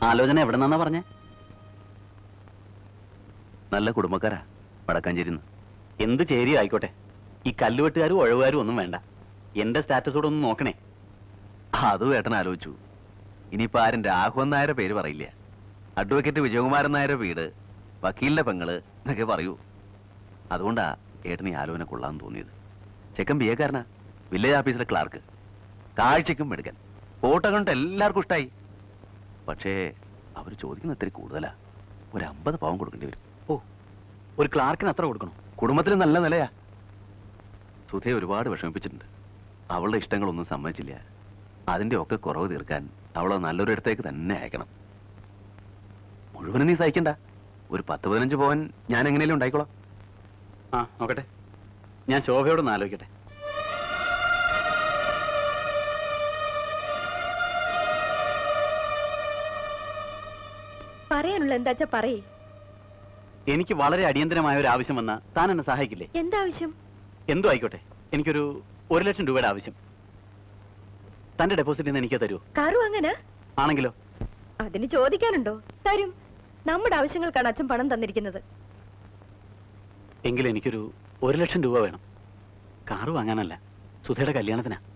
ആലോചന എവിടെ നിന്നാ പറഞ്ഞേ? നല്ല കുടുംബക്കാരാ, വടക്കാഞ്ചേരിന്ന്. എന്ത് ചേരി ആയിക്കോട്ടെ, ഈ കല്ലുവെട്ടുകാരും ഒഴവുകാരും ഒന്നും വേണ്ട. എന്റെ സ്റ്റാറ്റസോടെ ഒന്ന് നോക്കണേ. അതും ഏട്ടൻ ആലോചിച്ചു. ഇനിയിപ്പോ ആരും രാഘവൻ നായരുടെ പേര് പറയില്ല. അഡ്വക്കേറ്റ് വിജയകുമാരൻ നായരുടെ വീട്, വക്കീലിന്റെ പെങ്ങള് എന്നൊക്കെ പറയൂ. അതുകൊണ്ടാ ഏട്ടന് ഈ ആലോചന കൊള്ളാന്ന് തോന്നിയത്. ചെക്കൻ ബിയക്കാരനാ, വില്ലേജ് ഓഫീസിലെ ക്ലാർക്ക്, കാഴ്ചയ്ക്കും എടുക്കാൻ. ഫോട്ടോ കണ്ട് എല്ലാവർക്കും ഇഷ്ടായി. പക്ഷേ അവർ ചോദിക്കുന്ന ഇത്തിരി കൂടുതലാ. ഒരു 50 പവൻ കൊടുക്കേണ്ടി വരും. ഓ, ഒരു ക്ലാർക്കിന് അത്ര കൊടുക്കണം? കുടുംബത്തിന് നല്ല നിലയാ. സുധയെ ഒരുപാട് വിഷമിപ്പിച്ചിട്ടുണ്ട്. അവളുടെ ഇഷ്ടങ്ങളൊന്നും സമ്മതിച്ചില്ല. അതിന്റെ ഒക്കെ കുറവ് തീർക്കാൻ അവളെ നല്ലൊരിടത്തേക്ക് തന്നെ അയക്കണം. മുഴുവനും നീ സഹിക്കണ്ട. ഒരു 10-15 പവൻ ഞാൻ എങ്ങനെയും ഉണ്ടായിക്കോളാം. ആ, നോക്കട്ടെ. ഞാൻ ശോഭയോടൊന്ന് ആലോചിക്കട്ടെ. പറയാനുള്ള എന്താച്ചാ പറയേ. എനിക്ക് വളരെ അടിയന്തരമായ ഒരു ആവശ്യം വന്നാ താൻ എന്നെ സഹായിക്കില്ലേ? എന്താവശ്യം? എന്തോ ആയിക്കോട്ടെ. എനിക്കൊരു 1 ലക്ഷം രൂപയുടെ ആവശ്യം. തന്റെ ഡെപ്പോസിറ്റ് എനിക്ക് തരുമോ? കാറു അങ്ങനെ ആണെങ്കിലോ? അതിന് ചോദിക്കാനുണ്ടോ? തരും. നമ്മുടെ ആവശ്യങ്ങൾക്കാണ് അച്ഛൻ പണം തന്നിരിക്കുന്നത്. എങ്കിലും എനിക്കൊരു 1 ലക്ഷം രൂപ വേണം. കാറ് വാങ്ങാനല്ല, സുധയുടെ കല്യാണത്തിനാ.